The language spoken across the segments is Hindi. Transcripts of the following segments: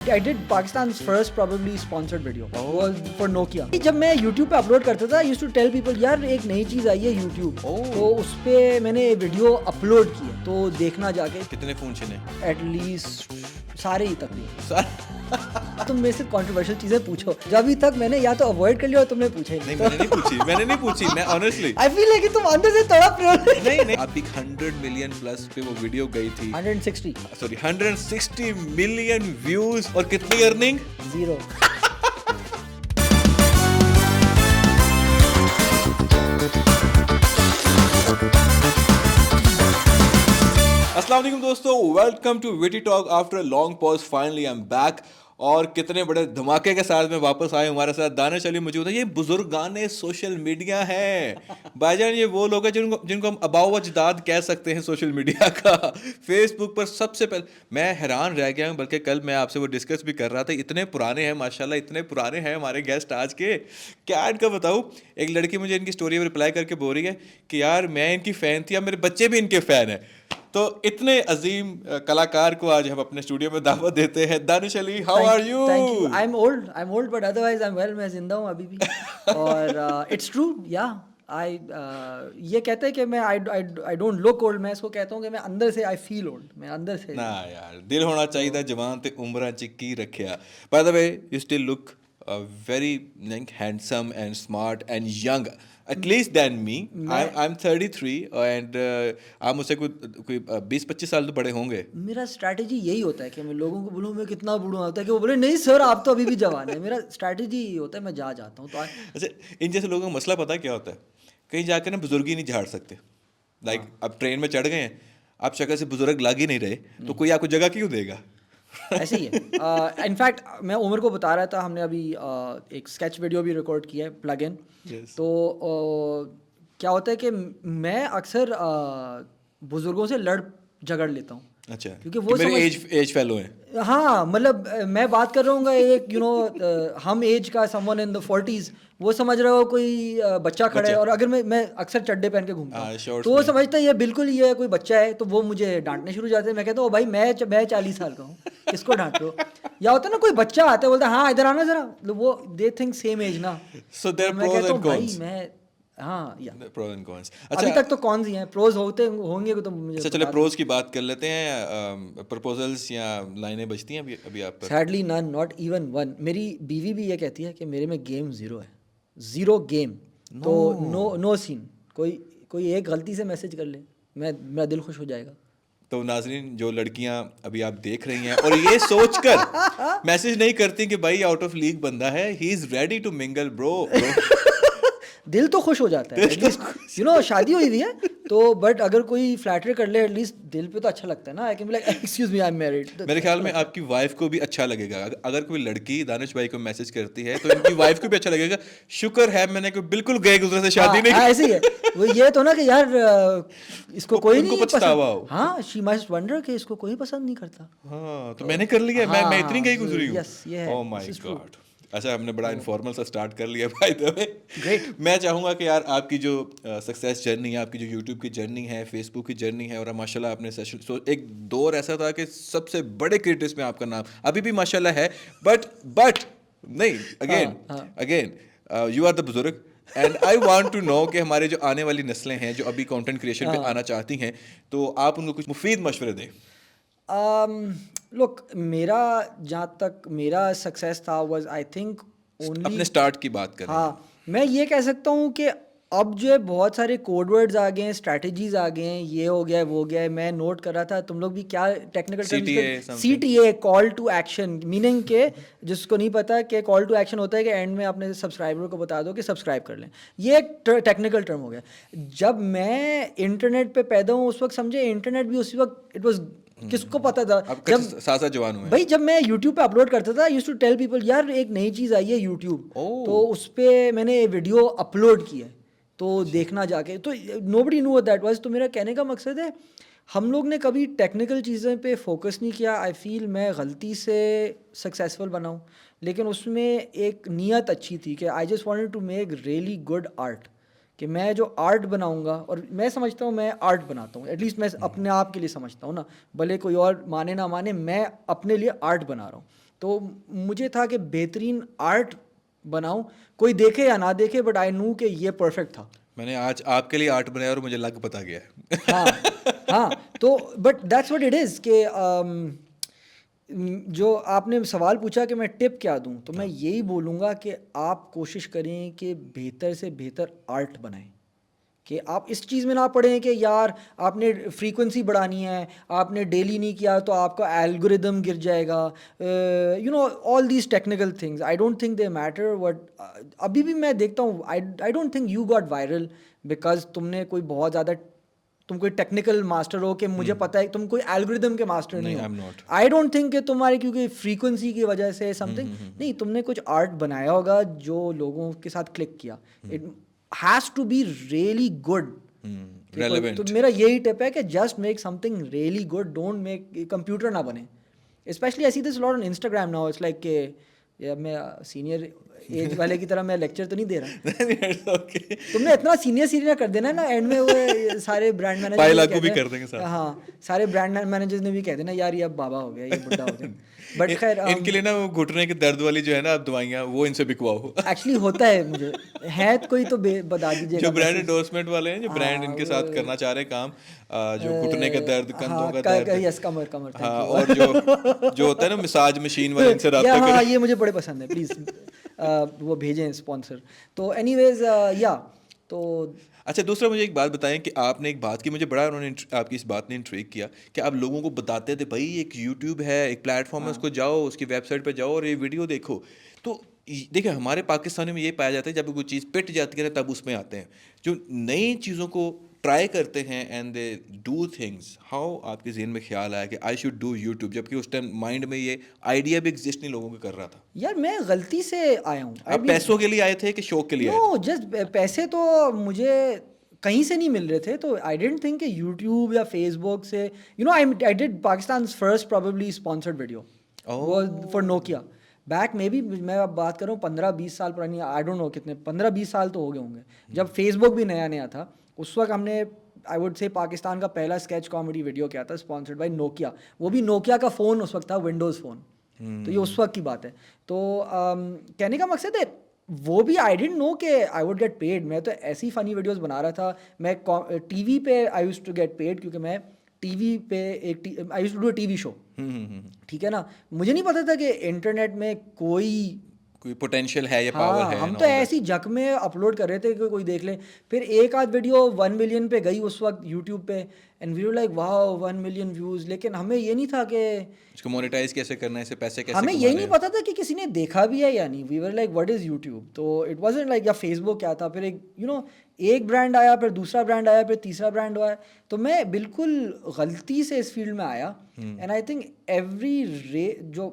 I did Pakistan's first probably sponsored video was for Nokia. जब मैं YouTube पे अपलोड करता था, I used to tell people यार एक नई चीज़ आई है YouTube. तो उस पे मैंने वीडियो अपलोड की है, तो देखना जाके. कितने फोन छिने? At least सारे ही तकरीबन. तुम मेरे से कंट्रोवर्शियल चीजें पूछो, जब अभी तक मैंने या तो अवॉइड कर लिया और तुमने पूछा ही नहीं. मैंने नहीं पूछी मैं ऑनेस्टली आई फील लाइक तुम अंदर से तड़प रहे हो. नहीं आपकी 100 मिलियन प्लस पे वो वीडियो गई थी. 160 मिलियन व्यूज और कितनी अर्निंग? 0. अस्सलाम वालेकुम दोस्तों, welcome to Witty Talk after a long pause. Finally I am back और कितने बड़े धमाके के साथ में वापस आए. हमारे साथ दानिश अली मौजूद है. ये बुजुर्गाने सोशल मीडिया है भाईजान. ये वो लोग हैं जिनको हम अबाव अजदाद कह सकते हैं सोशल मीडिया का. फेसबुक पर सबसे पहले मैं हैरान रह गया हूँ, बल्कि कल मैं आपसे वो डिस्कस भी कर रहा था. इतने पुराने हैं माशाल्लाह, इतने पुराने हैं हमारे गेस्ट आज के. क्या इनका बताऊँ, एक लड़की मुझे इनकी स्टोरी पर रिप्लाई करके बोल रही है कि यार मैं इनकी फ़ैन थी, अब मेरे बच्चे भी इनके फ़ैन हैं. तो इतने अजीम कलाकार को आज हम अपने स्टूडियो में दावत देते हैं. Danish Ali, how are you? Thank you. I am old but otherwise I am well. मैं जिंदा हूँ अभी भी. और इट्स ट्रू या आई ये कहते हैं कि मैं आई डोंट लुक ओल्ड. मैं इसको कहता हूँ कि मैं अंदर से आई फील ओल्ड. मैं अंदर से ना यार, दिल होना चाहिए था जवान ते उम्र चिक्की रखिया. By the way you still look very handsome and smart and young, at least than me. I'm 33 and आप मुझसे कोई 20-25 साल तो बड़े होंगे. मेरा स्ट्रैटेजी यही होता है कि मैं लोगों को बोलूँ मैं कितना बूढ़ा होता है कि वो बोले नहीं सर आप तो अभी भी जवान है. मेरा स्ट्रैटेजी यही होता है, मैं जाता हूँ. तो अच्छा, इन जैसे लोगों का मसला पता है क्या होता है? कहीं जाकर ना बुजुर्गी नहीं झाड़ सकते. लाइक अब ट्रेन में चढ़ गए हैं, आप शक्ल से बुजुर्ग लाग ही नहीं रहे, तो कोई आपको जगह क्यों देगा? ऐसे ही है. इनफैक्ट मैं उमर को बता रहा था, हमने अभी एक स्केच वीडियो भी रिकॉर्ड किया है प्लग इन. तो क्या होता है कि मैं अक्सर बुजुर्गों से लड़ झगड़ लेता हूँ. अच्छा, क्योंकि वो मेरे एज फेलो हैं. हाँ मतलब मैं बात कर रहा हूँ एक हम एज का समवन इन द 40s, वो समझ रहा हो कोई बच्चा खड़ा है. और अगर मैं अक्सर चड्डे पहन के घूमता हूँ तो वो समझता है ये बिल्कुल ये कोई बच्चा है, तो वो मुझे डांटने शुरू हो जाते हैं. मैं कहता हूँ भाई मैं 40 साल का हूँ, किसको डांट रहे हो? या होता है ना कोई बच्चा आता है बोलता है हाँ इधर आना जरा, वो दे थिंक सेम एज ना. सो देयर मैं प्रोस कहता एंड हूँ भाई कॉन्स. मैं हाँ या प्रोस एंड कॉन्स. अभी तक तो कौन सी हैं, प्रोज होंगे तो मुझे. अच्छा चलो प्रोज की बात कर लेते हैं. प्रपोजल्स या लाइनें बजती हैं अभी आप पर? Sadly none, not even one. मेरी बीवी भी ये कहती है कि मेरे में गेम 0 है. 0 गेम. तो नो सीन. कोई एक गलती से मैसेज कर ले, मेरा दिल खुश हो जाएगा. तो नाजरीन, जो लड़कियां अभी आप देख रही हैं और ये सोचकर मैसेज नहीं करती कि भाई आउट ऑफ लीग बंदा है, he is ready to mingle bro. दिल तो खुश हो जाता है एटलीस्ट. शादी हुई हुई है तो, बट अगर कोई फ्लैटर कर ले एटलीस्ट दिल पे तो अच्छा लगता है ना. I can be like excuse me I am married. मेरे ख्याल में आपकी वाइफ को भी अच्छा लगेगा अगर कोई लड़की दानिश भाई को मैसेज करती है, तो इनकी वाइफ को भी अच्छा लगेगा. शुक्र है मैंने कोई बिल्कुल गए गुजरे से शादी नहीं. ऐसे ही है वो. ये तो ना कि यार इसको कोई नहीं पछतावा पसंद. हाँ, शी मस्ट वंडर कि इसको कोई पसंद नहीं करता. हाँ, तो मैंने कर लिया. मैं इतनी गई गुजरी हूँ. यस ये है. Oh my God. अच्छा, हमने बड़ा इनफॉर्मल सा स्टार्ट कर लिया बाय द वे. ग्रेट. मैं चाहूँगा कि यार आपकी जो सक्सेस जर्नी है, आपकी जो यूट्यूब की जर्नी है, फेसबुक की जर्नी है, और माशाल्लाह आपने सेशन एक दौर ऐसा था कि सबसे बड़े क्रिएटर्स में आपका नाम अभी भी माशाल्लाह है. बट नहीं, अगेन यू आर द बुजुर्ग. And I want to know कि हमारे जो आने वाली नस्लें हैं जो अभी कंटेंट क्रिएशन पे आना चाहती हैं, तो आप उनको कुछ मुफीद मशवरे दें. लुक, मेरा जहाँ तक मेरा सक्सेस था वाज आई थिंक ओनली अपने स्टार्ट की बात करें. हाँ, मैं ये कह सकता हूँ कि अब जो है बहुत सारे कोड वर्ड्स आ गए हैं, स्ट्रैटेजीज आ गए हैं, ये हो गया है वो हो गया है. मैं नोट कर रहा था, तुम लोग भी क्या technical CTA call to action, meaning के जिसको नहीं पता कि कॉल टू एक्शन होता है कि एंड में अपने सब्सक्राइबर को बता दो कि सब्सक्राइब कर लें. ये एक टेक्निकल टर्म हो गया. जब मैं इंटरनेट पे पैदा हूँ उस वक्त समझे इंटरनेट भी उसी वक्त इट वाज किसको पता था. जब सासा जवान हुए भाई जब मैं YouTube पे अपलोड करता था, यूज्ड टू टेल पीपल यार एक नई चीज़ आई है YouTube. तो उस पे मैंने वीडियो अपलोड की है, तो देखना जाके. तो nobody knew what that was. तो मेरा कहने का मकसद है हम लोग ने कभी टेक्निकल चीज़ें पे फोकस नहीं किया. आई फील मैं गलती से सक्सेसफुल बनाऊँ, लेकिन उसमें एक नीयत अच्छी थी कि I just wanted to make really good art. कि मैं जो आर्ट बनाऊंगा, और मैं समझता हूँ मैं आर्ट बनाता हूँ, एटलीस्ट मैं अपने आप के लिए समझता हूँ ना, भले कोई और माने ना माने, मैं अपने लिए आर्ट बना रहा हूँ. तो मुझे था कि बेहतरीन आर्ट बनाऊं, कोई देखे या ना देखे, बट आई न्यू कि ये परफेक्ट था। मैंने आज आपके लिए आर्ट बनाया और मुझे लग पता गया है। हाँ हाँ, तो but that's what it is कि जो आपने सवाल पूछा कि मैं टिप क्या दूं, तो मैं यही बोलूँगा कि आप कोशिश करें कि बेहतर से बेहतर आर्ट बनाएं, कि आप इस चीज़ में ना पड़ें कि यार आपने फ्रीक्वेंसी बढ़ानी है, आपने डेली नहीं किया तो आपका एल्गोरिदम गिर जाएगा, you know all these technical things I don't think they matter what. अभी भी मैं देखता हूँ, I don't think you got viral because तुमने कोई बहुत ज़्यादा, तुम कोई टेक्निकल मास्टर हो कि मुझे पता है तुम कोई एल्गोरिदम के मास्टर नहीं नहीं, हो। I'm not. I don't think कि तुम्हारे क्योंकि फ्रीक्वेंसी की वजह से समथिंग, नहीं, तुमने कुछ आर्ट बनाया होगा जो लोगों के साथ क्लिक किया, it has to be really good. तो रेलेवेंट। मेरा यही टिप है कि just make something really good, don't make, computer ना बने। Specially I see this lot on Instagram now, it's like के या मैं सीनियर एज वाले की तरह मैं लेक्चर तो नहीं दे रहा। ओके, तुमने इतना सीनियर कर देना ना एंड में, वो सारे ब्रांड मैनेजर पाई लागू भी कर देंगे साथ। हाँ, सारे ब्रांड मैनेजर्स ने भी कह देना यार ये अब बाबा हो गया, ये बुढ़ा हो गया। बट खैर इनके लिए ना वो घुटने के दर्द वाली जो है ना, आप दवाइयाँ वो इनसे बिकवाओ। एक्चुअली होता है, मुझे है तो कोई तो बता दीजिएगा। जो ब्रांड एंडोर्समेंट वाले हैं, जो ब्रांड हाँ, इनके साथ करना चाह रहे हैं काम, जो घुटने के दर्द, कंधों हाँ, का दर्द, यस, कमर कमर, थैंक हाँ, यू। और जो होता है ना मसाज मशीन वाले, इनसे या रब्ता हाँ, करें। ये मुझे बड़े पसंद है, प्लीज़ वो भेजें स्पॉन्सर। तो एनीवेज या तो अच्छा, दूसरा मुझे एक बात बताएं कि आपने एक बात की, मुझे बड़ा उन्होंने आपकी इस बात ने इंट्रिग किया कि आप लोगों को बताते थे भाई एक यूट्यूब है, एक प्लेटफॉर्म है, उसको जाओ, उसकी वेबसाइट पे जाओ और ये वीडियो देखो। तो देखिए हमारे पाकिस्तानी में ये पाया जाता है जब कोई चीज़ पिट जाती है ना तब उसमें आते हैं, जो नई चीज़ों को ट्राई करते हैं and they do things. How आपके ज़हन में ख्याल आया कि आई शुड डू यूट्यूब, जबकि उस टाइम माइंड में ये आइडिया भी एग्जिस्ट नहीं लोगों के कर रहा था? यार मैं गलती से आया हूँ, आप पैसों के लिए आए थे कि शौक के लिए आए थे? नो, जस्ट पैसे तो मुझे कहीं से नहीं मिल रहे थे, तो आई डेंट थिंक कि यूट्यूब या फेसबुक से, you know, I did Pakistan first probably sponsored video वो फॉर नोकिया बैक में भी, मैं अब बात कर रहा हूँ 15-20 साल पुरानी, आई डोंट नो कितने, 15-20 साल तो हो गए होंगे, जब फेसबुक भी नया नया था। उस वक्त हमने, आई वुड से, पाकिस्तान का पहला स्केच कॉमेडी वीडियो किया था स्पॉन्सर्ड बाय नोकिया। वो भी नोकिया का फ़ोन उस वक्त था, विंडोज़ फ़ोन। तो ये उस वक्त की बात है। तो कहने का मकसद है, वो भी आई डेंट नो कि आई वुड गेट पेड। मैं तो ऐसी फ़नी वीडियोस बना रहा था। मैं टीवी पे I used to get paid, क्योंकि मैं टीवी पे I used to do a TV show, ठीक है ना। मुझे नहीं पता था कि इंटरनेट में कोई पोटेंशियल है या हाँ, पावर है, हम and तो all that. ऐसी जक में अपलोड कर रहे थे कि कोई देख ले। फिर एक आध वीडियो 1 मिलियन पे गई उस वक्त यूट्यूब पे, and we were like wow 1 million views. लेकिन हमें ये नहीं था कि, इसको मोनेटाइज कैसे करना है, इससे पैसे कैसे हमें यही कमाने नहीं हैं। पता था कि किसी ने देखा भी है या नहीं। We were like what is YouTube. तो इट वाजंट लाइक, या फेसबुक क्या था। फिर एक एक ब्रांड आया, फिर दूसरा ब्रांड आया, फिर तीसरा ब्रांड आया। तो मैं बिल्कुल गलती से इस फील्ड में आया। एंड आई थिंक जो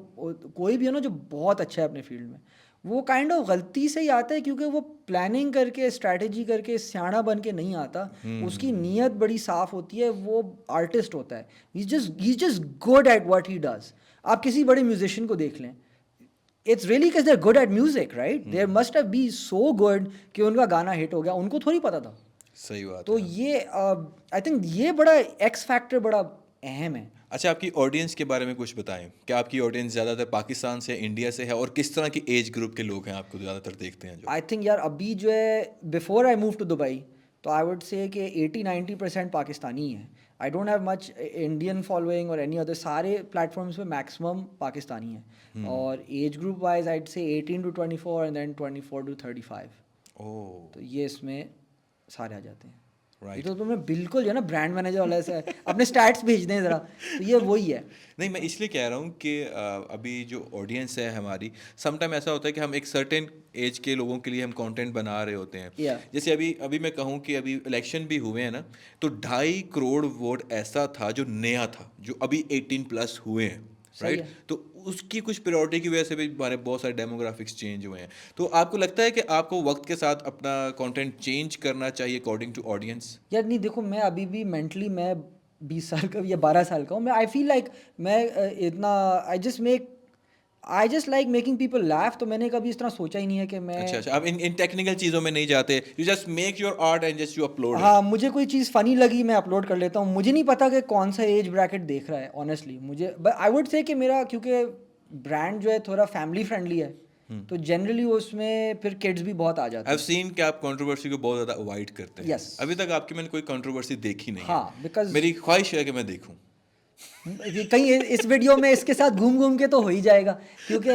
कोई भी है ना जो बहुत अच्छा है अपने फील्ड में, वो काइंड ऑफ गलती से ही आता है, क्योंकि वो प्लानिंग करके, स्ट्रैटेजी करके, स्याना बन के नहीं आता। उसकी नीयत बड़ी साफ होती है, वो आर्टिस्ट होता है। He just good at what he does. आप किसी बड़े म्यूजिशियन को देख लें, it's really because they are good at music, right? There must have be so good कि उनका गाना हिट हो गया, उनको थोड़ी पता था। सही बात तो है। ये आई थिंक ये बड़ा एक्स फैक्टर बड़ा अहम है। अच्छा, आपकी ऑडियंस के बारे में कुछ बताएं। क्या आपकी ऑडियंस ज़्यादातर पाकिस्तान से, इंडिया से है, और किस तरह की एज ग्रुप के लोग हैं आपको ज़्यादातर देखते हैं जो? आई थिंक यार अभी जो है, before I move to Dubai, तो आई वुड से कि 80-90% पाकिस्तानी हैं। I don't have much Indian following और एनी अदर। सारे प्लेटफॉर्म्स पे मैक्सिमम पाकिस्तानी हैं। और एज ग्रुप वाइज आई से 18 to 24 एंड देन 24 to 35। ओह, तो ये इसमें सारे आ जाते हैं। ये राइट। तो तुम्हें बिल्कुल जो है ना ब्रांड मैनेजर वाला से अपने स्टैट्स भेज दें ज़रा, तो ये वही है। नहीं, मैं इसलिए कह रहा हूँ कि अभी जो ऑडियंस है हमारी, समटाइम ऐसा होता है कि हम एक सर्टेन एज के लोगों के लिए हम कंटेंट बना रहे होते हैं। Yeah. जैसे अभी अभी मैं कहूँ कि अभी इलेक्शन भी हुए हैं ना, तो 2.5 करोड़ वोट ऐसा था जो नया था, जो अभी 18+ हुए हैं, सही राइट? है। तो उसकी कुछ प्रायोरिटी की वजह से भी हमारे बहुत सारे डेमोग्राफिक्स चेंज हुए हैं। तो आपको लगता है कि आपको वक्त के साथ अपना कंटेंट चेंज करना चाहिए अकॉर्डिंग टू ऑडियंस? यार नहीं, देखो मैं अभी भी मेंटली मैं 20 साल का या 12 साल का हूँ। मैं आई फील लाइक मैं इतना I just like making people laugh. तो मैंने कभी इस तरह सोचा ही नहीं है कि मैं, अच्छा अच्छा, आप इन टेक्निकल चीज़ों में नहीं जाते, you just make your art and just you upload. हाँ, मुझे कोई चीज़ फ़नी लगी मैं अपलोड कर लेता हूँ। मुझे नहीं पता कि कौन सा एज ब्रैकेट देख रहा है ऑनेस्टली। मुझे आई वुड से कि मेरा, क्योंकि ब्रांड जो है थोड़ा फैमिली फ्रेंडली है, तो जनरली उसमें फिर किड्स भी बहुत आ जाते आई हैं। सीन कि आप कंट्रोवर्सी को बहुत ज़्यादा अवॉइड करते हैं। Yes. अभी तक आपकी मैंने कोई कंट्रोवर्सी देखी नहीं है। हाँ, because मेरी ख्वाहिश है कि मैं देखूं। कहीं इस वीडियो में इसके साथ घूम घूम के तो हो ही जाएगा, क्योंकि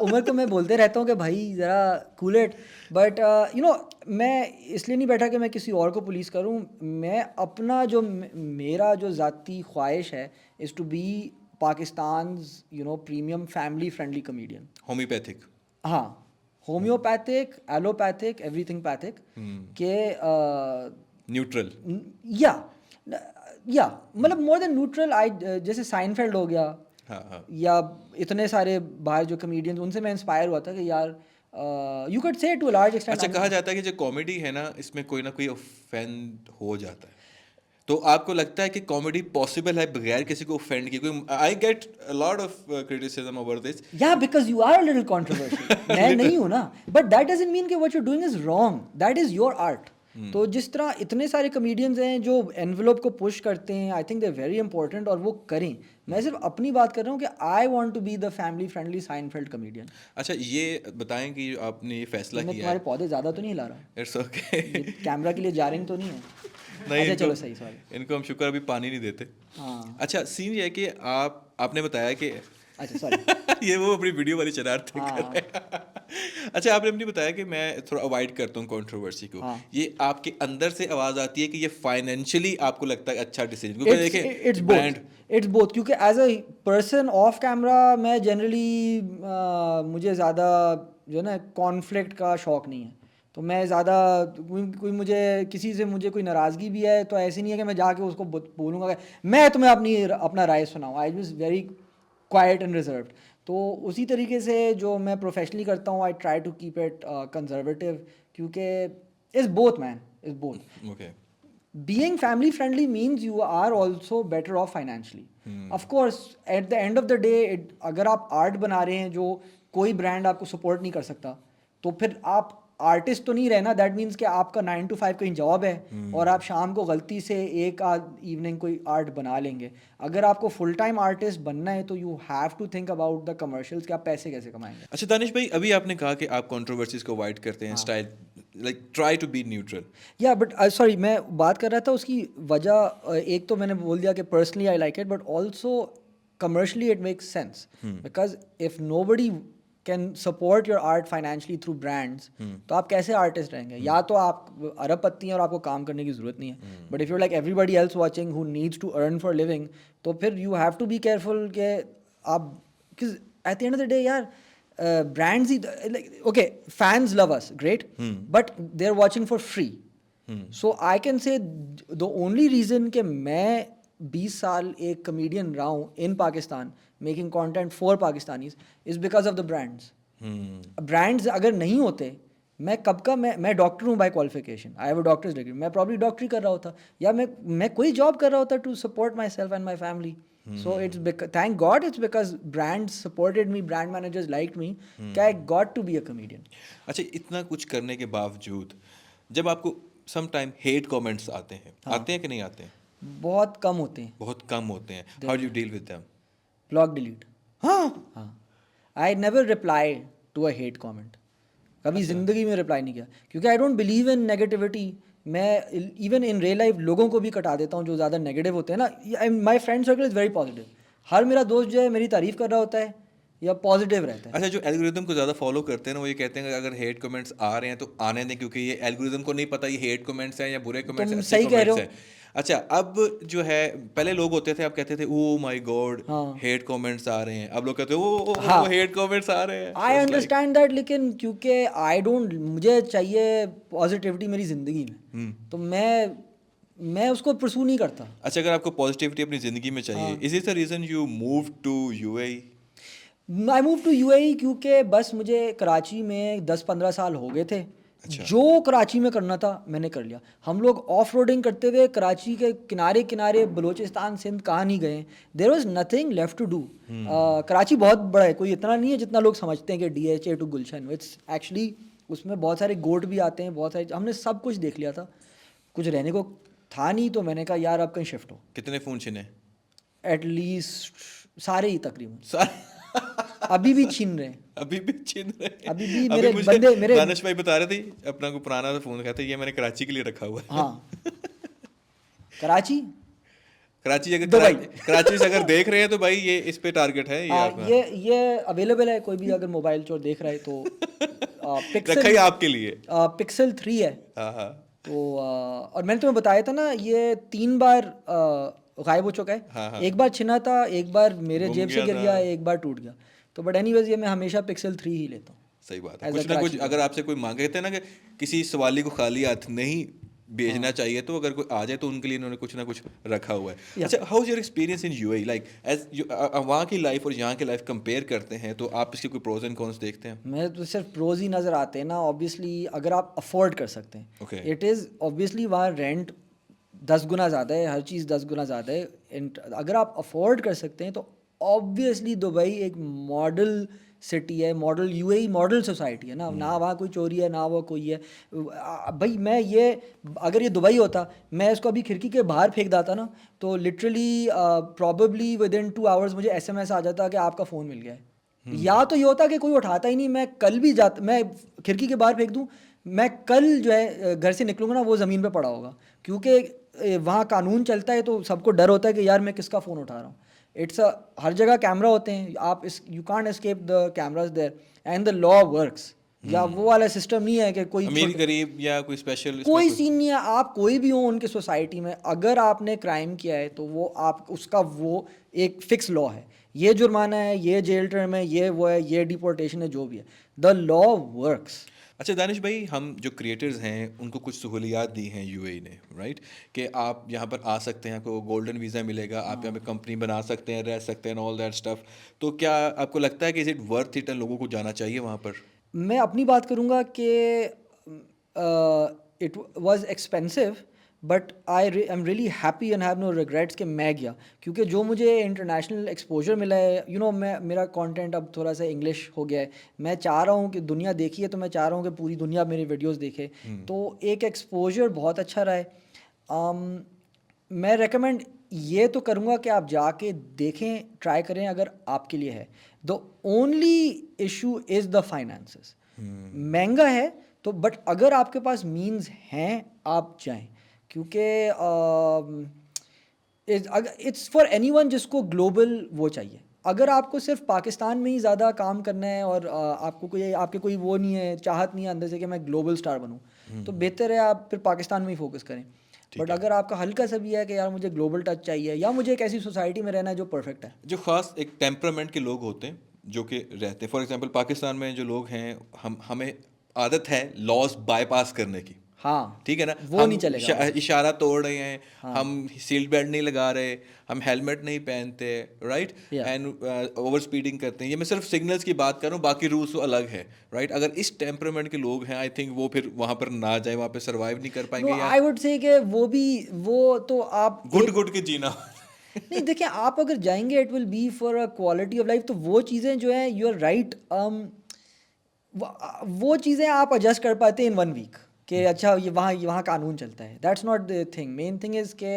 उमर को मैं बोलते रहता हूँ कि भाई ज़रा कूल इट, बट मैं इसलिए नहीं बैठा कि मैं किसी और को पुलिस करूँ। मैं अपना जो मेरा जो ज़ाती ख्वाहिश है is to be Pakistan premium family friendly comedian. Homeopathic. हाँ, होम्योपैथिक, एलोपैथिक, एवरीथिंग पैथिक के न्यूट्रल। या या मतलब मोर देन न्यूट्रल। आई जैसे साइनफेल्ड हो गया, हाँ हाँ। या इतने सारे बाहर जो कमेडियंस, उनसे मैं इंस्पायर हुआ था कि यार यू कैड से टू अ लार्ज अच्छा, एक्सटेंट। कहा जाता है कि जो कॉमेडी है ना, इसमें कोई ना कोई ऑफेंड हो जाता है, तो आपको लगता है कि कॉमेडी पॉसिबल है बगैर किसी को ऑफेंड किए? कोई I get a lot of criticism over this. या because you are a little controversial. मैं नहीं हूँ ना, बट दैट डजंट मीन कि what you doing is wrong, that is your art. तो जिस तरह इतने सारे कमेडियंस हैं जो एनवेलोप को पुश करते हैं, I think they very important, और वो करें। मैं सिर्फ अपनी बात कर रहा हूँ कि I want to be the family friendly Seinfeld comedian. अच्छा, ये बताएं कि आपने ये फैसला मैं किया तुम्हारे है। पौधे ज़्यादा तो नहीं हिला रहा? It's okay. ये कैमरा के लिए जारिंग तो नहीं है? नहीं, अच्छा इनको चलो सही, सॉरी। इनको हम शुक्र अभी पानी नहीं देते। हाँ, अच्छा, सीन ये है कि आपने बताया कि अच्छा सॉरी। ये वो अपनी वीडियो वाली शरारतें कर हाँ रहे हैं। अच्छा, आपने अपनी बताया कि मैं थोड़ा अवॉइड करता हूँ कंट्रोवर्सी को। हाँ। ये आपके अंदर से आवाज़ आती है कि ये फाइनेंशियली आपको लगता है अच्छा डिसीजन, क्योंकि देखिए it's brand. Both, it's both, क्योंकि as a person of camera मैं जनरली मुझे ज़्यादा जो है ना कॉन्फ्लिक्ट का शौक नहीं है। तो मैं ज़्यादा कोई मुझे किसी से मुझे कोई नाराज़गी भी है तो ऐसे नहीं है कि मैं जाके उसको बोलूँगा कि मैं तुम्हें अपना राय सुनाऊँ। I was very quite and reserved. तो उसी तरीके से जो मैं प्रोफेशनली करता हूँ, I try to keep it conservative, क्योंकि is both man, is both. Okay. Being family friendly means you are also better off financially. Of course, at the end of the day, अगर आप आर्ट बना रहे हैं जो कोई ब्रांड आपको सपोर्ट नहीं कर सकता, तो फिर आप आर्टिस्ट तो नहीं रहना। दैट मीन्स कि आपका 9 to 5 कहीं जॉब है और आप शाम को गलती से एक आध इवनिंग कोई आर्ट बना लेंगे। अगर आपको फुल टाइम आर्टिस्ट बनना है तो you have to think about the commercials कि आप पैसे कैसे कमाएंगे। अच्छा दानिश भाई, अभी आपने कहा कि आप कंट्रोवर्सीज को अवॉइड करते हैं, style like try to be neutral. या बट सॉरी, मैं बात कर रहा था उसकी वजह एक तो मैंने बोल दिया कि personally I like it, but also commercially it makes sense, because if nobody can support your art financially through brands, तो आप कैसे आर्टिस्ट रहेंगे? या तो आप अरबपति हैं और आपको काम करने की ज़रूरत नहीं है, but if you like everybody else watching who needs to earn for living, तो फिर you have to be careful कि आप, because at the end of the day यार brands like okay, fans love us great, but they're watching for free. So I can say the only reason कि मैं 20 साल एक comedian रहा हूँ in Pakistan making content for Pakistanis is because of the brands. Brands अगर नहीं होते, मैं कब का मैं डॉक्टर हूँ by qualification, I have a doctor's degree, मैं प्रॉब्ली डॉक्टरी कर रहा होता, या मैं कोई जॉब कर रहा होता to support myself and my family. So it's thank God it's because brands supported me, brand managers liked me, I got to be a comedian. अच्छा, इतना कुछ करने के बावजूद जब आपको सम टाइम हेट कमेंट्स आते हैं, आते हैं कि नहीं आते हैं? बहुत कम होते हैं. बहुत कम होते हैं। How do you deal with them? Block delete. हाँ, I never reply to a hate comment. कभी ज़िंदगी में रिप्लाई नहीं किया, क्योंकि I don't believe in negativity. मैं इवन इन रियल लाइफ लोगों को भी कटा देता हूँ जो ज़्यादा नेगेटिव होते हैं ना. My friend circle is very positive. हर मेरा दोस्त जो है मेरी तारीफ़ कर रहा होता है या पॉजिटिव रहता है. अच्छा, जो एल्गोरिदम को ज़्यादा फॉलो करते हैं ना, वो ये कहते हैं कि अगर हेट कमेंट्स आ रहे हैं तो आने दें, क्योंकि ये एल्गोरिदम को नहीं पता ये हेट कमेंट्स हैं या बुरे कमेंट्स हैं, तुम अच्छे सही कह रहे कमेंट्स हो. हैं. अच्छा, अब जो है पहले लोग होते थे, आप कहते थे oh my god hate comments आ रहे हैं, अब लोग कहते हैं ओ हेट कमेंट्स आ रहे हैं. आई अंडरस्टैंड दैट, लेकिन क्योंकि आई डोंट, मुझे चाहिए पॉजिटिविटी मेरी ज़िंदगी में, तो मैं उसको परसू नहीं करता. अच्छा, अगर आपको पॉजिटिविटी अपनी ज़िंदगी में चाहिए, is it the reason you move to UAE? I move to UAE क्योंकि बस मुझे कराची में 10-15 साल हो गए थे. अच्छा. जो कराची में करना था मैंने कर लिया. हम लोग ऑफ रोडिंग करते हुए कराची के किनारे किनारे बलूचिस्तान सिंध कहाँ नहीं गए. There was nothing left to do. Karachi बहुत बड़ा है, कोई इतना नहीं है जितना लोग समझते हैं कि DHA to Gulshan. It's actually उसमें बहुत सारे गोट भी आते हैं, बहुत सारे, हमने सब कुछ देख लिया था. कुछ रहने को था नहीं, तो मैंने कहा यार अब कहीं शिफ्ट हो. कितने फ़ोन छिने? एटलीस्ट सारे ही तकरीबन. अभी भी छीन रहे हैं। अभी भी छीन रहे हैं। अभी भी अभी मेरे मुझे बंदे मेरे दानिश भाई बता रहे थे अपना को पुराना फोन कहते ये मैंने कराची के लिए रखा हुआ है। हाँ, कराची, कराची अगर दुबई। कराची से अगर देख रहे हैं तो भाई ये इस पे टारगेट है ये हाँ, आपका। ये अवेलेबल है, कोई भी अगर मोबाइल चोर देख रहा है तो रखा ही पिक्सल आपके लिए। पिक्सल 3 है। हाँ हाँ। तो और मैंने तुम्हें बताया था ना, ये 3 बार गायब हो चुका है। हाँ हाँ। एक बार छिना था, एक बार मेरे गुम जेब से गया गिर था। गया, एक बार टूट गया। तो बट एनीवेज ये मैं हमेशा पिक्सल 3 ही लेता हूँ। सही बात है। As a कुछ ना कुछ कराची अगर आपसे कोई मांगे थे ना कि किसी सवाली को खाली हाथ नहीं भेजना चाहिए, तो अगर कोई आ जाए तो उनके लिए इन्होंने कुछ ना कुछ रखा हुआ है। Yeah. अच्छा, how is your experience in UAE, like as वहाँ की लाइफ और यहाँ की लाइफ कंपेयर करते हैं तो आप इसके कोई प्रोज एंड कॉन्स देखते हैं? मैं तो सिर्फ प्रोज ही नज़र आते हैं ना, ऑब्वियसली अगर आप अफोर्ड कर सकते हैं। Okay. इट इज़ ऑब्वियसली वहाँ रेंट 10 गुना ज़्यादा है, हर चीज़ 10 गुना ज़्यादा है। अगर आप अफोर्ड कर सकते हैं तो ऑब्वियसली दुबई एक मॉडल सिटी है, मॉडल यूएई मॉडल सोसाइटी है ना। ना वहाँ कोई चोरी है, ना वो कोई है। भाई मैं ये, अगर ये दुबई होता, मैं इसको अभी खिड़की के बाहर फेंक देता ना, तो literally probably with in 2 hours मुझे एसएमएस आ जाता कि आपका फ़ोन मिल गया है। या तो ये होता कि कोई उठाता ही नहीं, मैं कल भी जाता, मैं खिड़की के बाहर फेंक दूँ, मैं कल जो है घर से निकलूँगा ना, वो ज़मीन पे पड़ा होगा। क्योंकि वहाँ कानून चलता है तो सबको डर होता है कि यार मैं किसका फ़ोन उठा रहा हूँ। हर जगह कैमरा होते हैं, आप इस you can't escape the cameras there and the law works. या वो वाला सिस्टम नहीं है कि कोई अमीर गरीब या कोई स्पेशल कोई सीन नहीं है। आप कोई भी हो उनके सोसाइटी में, अगर आपने क्राइम किया है तो वो आप उसका वो एक फिक्स लॉ है। ये जुर्माना है, ये जेल टर्म है, ये वो है, ये डिपोर्टेशन है, जो भी है, द लॉ वर्क्स। अच्छा दानिश भाई, हम जो क्रिएटर्स हैं उनको कुछ सहूलियात दी हैं यूएई ने, राइट? कि आप यहाँ पर आ सकते हैं, आपको गोल्डन वीज़ा मिलेगा, आप यहाँ पे कंपनी बना सकते हैं, रह सकते हैं, ऑल दैट स्टफ। तो क्या आपको लगता है कि इज इट वर्थ इट, लोगों को जाना चाहिए वहाँ पर? मैं अपनी बात करूँगा कि it was expensive, but I am really happy and have no regrets कि मैं गया। क्योंकि जो मुझे इंटरनेशनल एक्सपोजर मिला है, यू नो, मेरा कंटेंट अब थोड़ा सा इंग्लिश हो गया है। मैं चाह रहा हूँ कि दुनिया देखी है, तो मैं चाह रहा हूँ कि पूरी दुनिया मेरी वीडियोस देखे। तो एक एक्सपोजर बहुत अच्छा रहा है। मैं रेकमेंड ये तो करूँगा कि आप जाके देखें, ट्राई करें अगर आपके लिए है। The only issue is the finances. महंगा है तो, बट अगर आपके पास मीन्स हैं, आप जाएं। क्योंकि इट्स फॉर एनीवन जिसको ग्लोबल वो चाहिए। अगर आपको सिर्फ पाकिस्तान में ही ज़्यादा काम करना है और आपको आपके कोई वो नहीं है, चाहत नहीं है अंदर से कि मैं ग्लोबल स्टार बनूं, तो बेहतर है आप फिर पाकिस्तान में ही फोकस करें। बट अगर आपका हल्का सा भी है कि यार मुझे ग्लोबल टच चाहिए, या मुझे एक ऐसी सोसाइटी में रहना है जो परफेक्ट है, जो ख़ास एक टेम्परामेंट के लोग होते हैं जो कि रहते हैं, फॉर एग्जांपल पाकिस्तान में जो लोग हैं, हमें आदत है लॉज बाईपास करने की, हाँ, ठीक है ना? वो हम नहीं चलेगा। इशारा तोड़ रहे हैं, हम सीट बेल्ट नहीं लगा रहे, हम हेलमेट नहीं पहनते, right? Yeah. And over speeding करते हैं। ये मैं सिर्फ सिग्नल्स की बात कर रहा हूँ, बाकी रूल्स तो अलग है, राइट? अगर इस टेम्परामेंट के लोग हैं, आई थिंक वो फिर वहाँ पर ना जाए, वहाँ पे सर्वाइव नहीं कर पाएंगे। नो, या आई वुड से कि वो तो आप गुट गुट के जीना। नहीं, देखिए, आप अगर जाएंगे it will be for a quality of life. तो वो चीज़ें जो है, यू आर राइट, वो चीज़ें आप एडजस्ट कर पाते हैं इन 1 वीक कि अच्छा ये वहाँ कानून चलता है। That's not the thing. Main thing is कि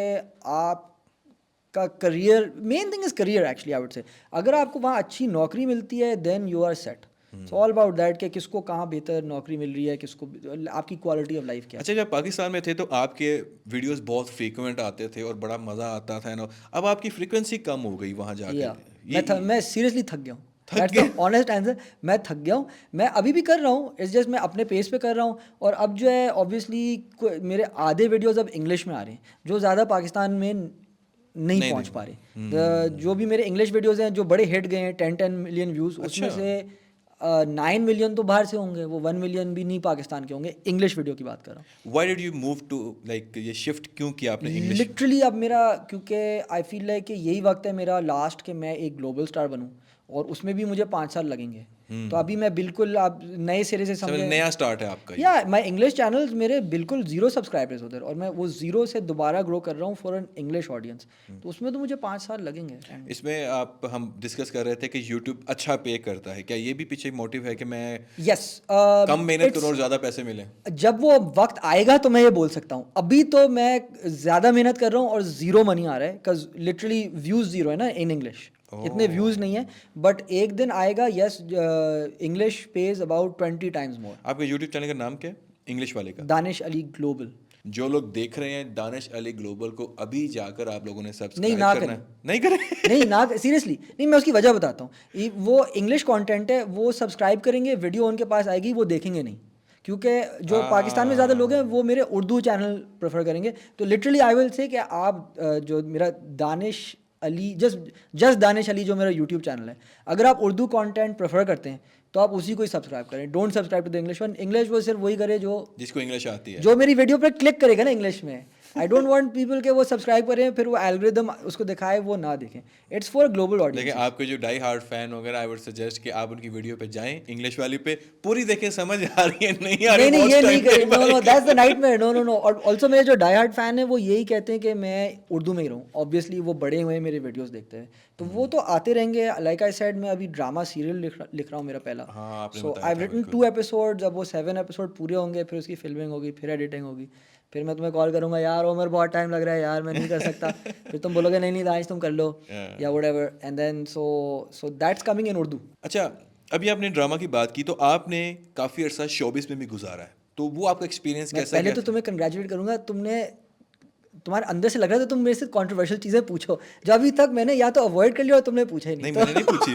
आपका career, main thing is career actually, I would say. अगर आपको वहाँ अच्छी नौकरी मिलती है then you are set. It's all about that कि किसको कहाँ बेहतर नौकरी मिल रही है, किसको आपकी क्वालिटी ऑफ लाइफ क्या है। अच्छा, जब पाकिस्तान में थे तो आपके वीडियोस बहुत फ्रीक्वेंट आते थे और बड़ा मज़ा आता था ना। अब आपकी फ्रीक्वेंसी कम हो गई वहाँ जाकर। मैं सीरियसली थक गया हूँ। थक दैट्स द ऑनेस्ट आंसर। मैं थक गया हूँ। मैं अभी भी कर रहा हूँ, इट्स जस्ट मैं अपने पेस पे कर रहा हूँ। और अब जो है ऑब्वियसली मेरे आधे वीडियोस अब इंग्लिश में आ रहे हैं, जो ज़्यादा पाकिस्तान में नहीं पहुँच पा रहे। जो भी मेरे इंग्लिश वीडियोस हैं जो बड़े हिट गए हैं, 10 मिलियन व्यूज़, उसमें से 9 मिलियन तो बाहर से होंगे, वो 1 मिलियन भी नहीं पाकिस्तान के होंगे। इंग्लिश वीडियो की बात कर रहा हूँ। Why did you move to, like ये शिफ्ट क्यों किया आपने इंग्लिश? लिटरली अब मेरा, क्योंकि आई फील लाइक कि यही वक्त है मेरा लास्ट कि मैं एक ग्लोबल स्टार बनूं, और उसमें भी मुझे 5 साल लगेंगे। तो अभी मैं बिल्कुल अब नए सिरे से समझे, नया स्टार्ट है आपका ये। या माय इंग्लिश चैनल्स मेरे बिल्कुल 0 सब्सक्राइबर्स उधर, और मैं वो 0 से दोबारा ग्रो कर रहा हूँ फॉर एन इंग्लिश ऑडियंस। तो उसमें तो मुझे 5 साल लगेंगे। इसमें हम डिस्कस कर रहे थे कि यूट्यूब अच्छा पे करता है, क्या ये भी पीछे मोटिव है कि मैं यस, कम मेहनत करूँ और ज़्यादा पैसे मिले? जब वो वक्त आएगा तो मैं ये बोल सकता हूँ। अभी तो मैं ज़्यादा मेहनत कर रहा हूँ और 0 मनी आ रहा है, बिकॉज लिटरली व्यूज़ 0 है ना इन इंग्लिश। इतने व्यूज़ नहीं है, बट एक दिन आएगा, yes, English page about 20 times more. आपके यूट्यूब चैनल का नाम क्या है इंग्लिश वाले का? दानिश अली ग्लोबल। जो लोग देख रहे हैं दानिश अली ग्लोबल को, अभी जाकर आप लोगों ने नहीं, सब्सक्राइब ना करना करें। है। नहीं करें? नहीं, ना, सीरियसली नहीं, मैं उसकी वजह बताता हूँ। वो इंग्लिश कंटेंट है, वो सब्सक्राइब करेंगे, वीडियो उनके पास आएगी, वो देखेंगे नहीं, क्योंकि जो पाकिस्तान में ज़्यादा लोग हैं वो मेरे उर्दू चैनल प्रेफर करेंगे। तो लिटरली आई विल से कि आप जो मेरा दानिश अली, जस्ट दानिश अली जो मेरा यूट्यूब चैनल है, अगर आप उर्दू कंटेंट प्रेफर करते हैं तो आप उसी को ही सब्सक्राइब करें। Don't subscribe to the English one. English वो सिर्फ वही करे जिसको इंग्लिश आती है। जो मेरी वीडियो पर क्लिक करेगा ना इंग्लिश में। आई डोंट वांट पीपल के वो सब्सक्राइब करें, फिर वो एल्गोरिदम उसको दिखाए, वो ना देखें। It's for global audience. देखिए, आपके जो डाई हार्ड फैन वगैरह, आई वुड सजेस्ट कि आप उनकी वीडियो पे जाएं, इंग्लिश वाली पे पूरी देखें, समझ आ रही है नहीं आ रही, नहीं, ये most नहीं time करें। पे no, that's the nightmare. No. और ऑल्सो मेरे जो डाई हार्ड फैन है वो यही कहते हैं कि मैं उर्दू में ही रहूँ। ऑब्वियसली वो बड़े हुए मेरे वीडियोस देखते हैं, तो वो तो आते रहेंगे। लाइक आई सेड, मैं अभी ड्रामा सीरियल लिख रहा हूँ, मेरा पहला। हाँ, आपने सो बताया आई था, रिटन 2 एपिसोड्स। अब वो 7 एपिसोड पूरे होंगे, फिर उसकी फिल्मिंग होगी, फिर एडिटिंग होगी, फिर मैं तुम्हें कॉल करूंगा, यार उमर बहुत टाइम लग रहा है यार, मैं नहीं कर सकता। फिर तुम बोलोगे नहीं दानिश तुम कर लो, या whatever, and then so that's coming in Urdu. अच्छा, अभी आपने ड्रामा की बात की, तो आपने काफ़ी अर्सा शोबिस में भी गुजारा है, तो वो आपका एक्सपीरियंस मैं कैसा पहले गया तो तुम्हें कंग्रेचुलेट करूंगा, तुम्हारे अंदर से लग रहा था तुम मेरे से कंट्रोवर्शियल चीज़ें पूछो, जो अभी तक मैंने या तो अवॉइड कर लिया और तुमने पूछा ही नहीं, नहीं।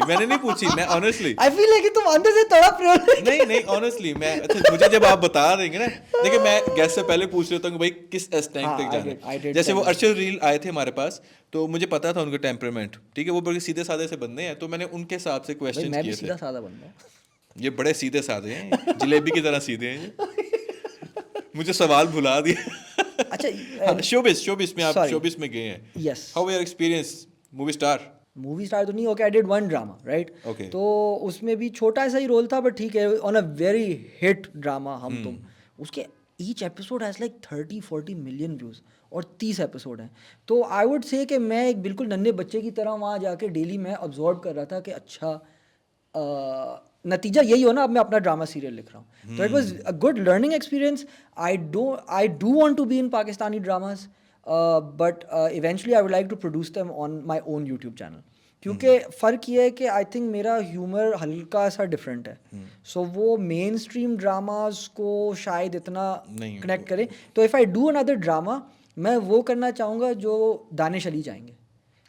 मैंने नहीं पूछी, मैं ऑनेस्टली आई फील लाइक तुम अंदर से तड़प रहे हो। नहीं ऑनेस्टली मैं, अच्छा, मुझे जब आप बता देंगे ना, देखिए मैं गेस्ट से पहले पूछ लेता हूँ कि भाई किस टाइम हाँ, तक I जाना did है। जैसे tell वो you. अर्शद रील आए थे हमारे पास, तो मुझे पता था उनका टेम्परामेंट, ठीक है, वो बड़े सीधे साधे से बंदे हैं, तो मैंने उनके हिसाब से भाई क्वेश्चन मैं भी किए थे। सीधा साधा बंदा हूँ। ये बड़े सीधे साधे हैं, जलेबी की तरह सीधे हैं ये। मुझे सवाल भुला दिया। अच्छा, हाँ, शोबिस में आप sorry. शोबिस में गए हैं। Yes. How your experience movie star? Movie star तो नहीं, okay, I did one drama, right. Okay. तो उसमें भी छोटा सा ही रोल था, बट ठीक है, on a very hit drama हम तुम। उसके each episode has like 30-40 million views, और 30 एपिसोड हैं। तो आई वुड से कि मैं एक बिल्कुल नन्हे बच्चे की तरह वहाँ जाके डेली मैं ऑब्जर्व कर रहा था कि अच्छा, नतीजा यही हो ना, अब मैं अपना ड्रामा सीरियल लिख रहा हूँ। तो it was a good learning experience. I do want to be in Pakistani dramas, but eventually I would like to produce them on my own YouTube channel, क्योंकि फ़र्क ये है कि आई थिंक मेरा ह्यूमर हल्का सा डिफरेंट है। सो वो मेन स्ट्रीम ड्रामास को शायद इतना नहीं, कनेक्ट करे। तो if I do another drama, मैं वो करना चाहूँगा जो दानिश अली चाहेंगे।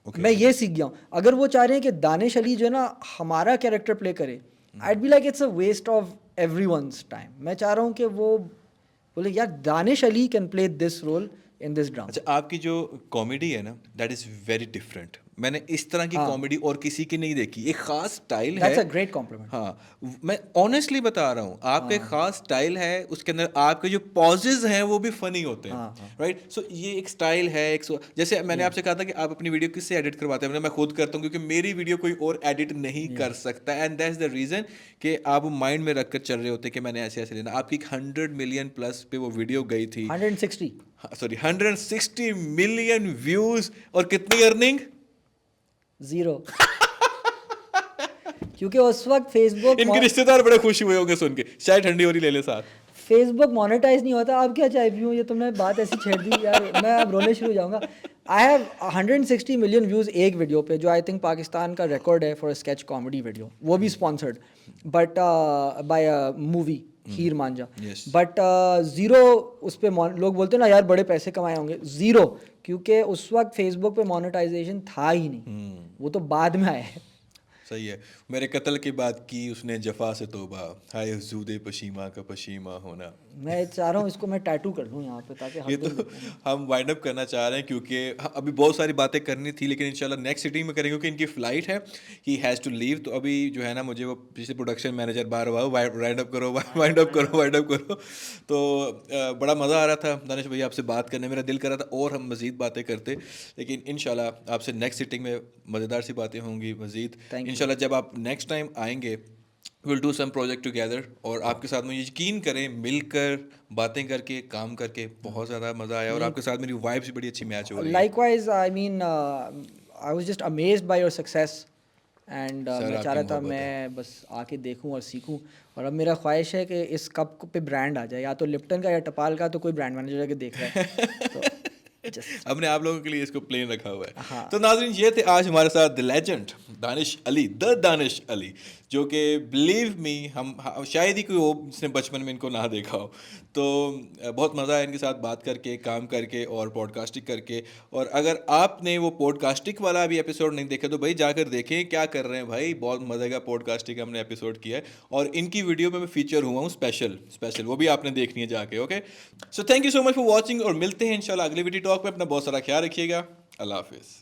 मैं ये सीख गया हूँ। अगर वो चाह रहे हैं कि दानिश अली जो है ना हमारा कैरेक्टर प्ले करे, I'd be like it's a waste of everyone's time. मैं चाह रहा हूँ कि वो बोले यार Danish Ali can play this role in this drama. अच्छा, आपकी जो कॉमेडी है ना, दैट इज वेरी डिफरेंट। मैंने इस तरह की कॉमेडी और किसी की नहीं देखी, एक खास स्टाइल है। That's a great compliment. हाँ, मैं ऑनेस्टली बता रहा हूँ, आपका एक खास स्टाइल है, उसके अंदर आपके जो पॉजेज हैं वो भी फनी होते हैं, राइट। सो ये एक स्टाइल है, जैसे मैंने आपसे कहा था कि आप अपनी वीडियो किससे एडिट करवाते हैं, मैं खुद करता हूँ, क्योंकि मेरी वीडियो कोई और एडिट नहीं कर सकता, एंड दैट्स द रीजन कि आप माइंड में रखकर चल रहे होते कि मैंने ऐसे ऐसे लेना। आपकी 100 मिलियन प्लस पे वो वीडियो गई थी, 160 सॉरी 160 मिलियन व्यूज, और कितनी अर्निंग? 0। क्योंकि उस वक्त फेसबुक इनके रिश्तेदार बड़े खुश हुए होंगे सुन के, शायद ठंडी हो रही ले ले साथ। फेसबुक मोनेटाइज नहीं होता। अब क्या चाहे व्यू, ये तुमने बात ऐसी छेड़ दी यार, मैं अब रोने शुरू हो जाऊंगा। आई हैव 160 मिलियन व्यूज़ एक वीडियो पे, जो आई थिंक पाकिस्तान का रिकॉर्ड है for a sketch comedy video, वो भी sponsored but by a movie Heer Manjha. But 0 उस पर लोग बोलते हैं ना यार बड़े पैसे कमाए होंगे, 0, क्योंकि उस वक्त फेसबुक पे मोनेटाइजेशन था ही नहीं, वो तो बाद में आया है। सही है। मेरे कत्ल की बात की उसने जफा से तोबा, हाय हुजूदे पशीमा का पशीमा होना। मैं चाह रहा हूँ इसको मैं टैटू कर लूँ यहाँ पे, ताकि ये तो हम वाइंड अप करना चाह रहे हैं, क्योंकि अभी बहुत सारी बातें करनी थी, लेकिन इंशाल्लाह नेक्स्ट सिटिंग में करेंगे, क्योंकि इनकी फ्लाइट है, ही हैज़ टू लीव। तो अभी जो है ना, मुझे वो पिछले प्रोडक्शन मैनेजर बार बार वाइंड अप करो, वाइंड अप करो, वाइंड अप करो। तो बड़ा मज़ा आ रहा था दानिश भैया आपसे बात करने, मेरा दिल कर रहा था और हम मज़ीद बातें करते, लेकिन इंशाल्लाह आपसे नेक्स्ट सिटिंग में मज़ेदार सी बातें होंगी मज़ीद। इंशाल्लाह जब आप नेक्स्ट टाइम आएंगे, will do some project together, और आपके साथ में यकीन करें मिलकर बातें करके काम करके बहुत ज़्यादा मज़ा आया, और आपके साथ मेरी वाइब्स भी बड़ी अच्छी मैच हो रही है। Likewise I mean I was just amazed by your success, and मैं चाह रहा था मैं बस आके देखूं और सीखूं, और अब मेरा ख्वाहिश है कि इस कप पे ब्रांड आ जाए, या तो लिप्टन का या टपाल का, तो कोई ब्रांड मैनेजर आके देख रहा है तो हमने आप लोगों के लिए इसको प्लेन रखा हुआ है। हाँ। तो नाज़रीन, ये थे आज हमारे साथ the legend Danish Ali, the Danish Ali, जो कि बिलीव मी शायद ही कोई हो जिसने बचपन में इनको ना देखा हो। तो बहुत मज़ा आया इनके साथ बात करके, काम करके और पॉडकास्टिंग करके। और अगर आपने वो पॉडकास्टिंग वाला भी एपिसोड नहीं देखा तो भाई जाकर देखें, क्या कर रहे हैं भाई, बहुत मज़े का पॉडकास्टिंग हमने एपिसोड किया है और इनकी वीडियो में मैं फीचर हुआ हूँ स्पेशल, वो भी आपने देखनी है जाके। Okay, so thank you so much for watching और मिलते हैं इंशाल्लाह अगले वीडियो टॉक में। अपना बहुत सारा ख्याल रखिएगा। अल्लाह हाफिज़।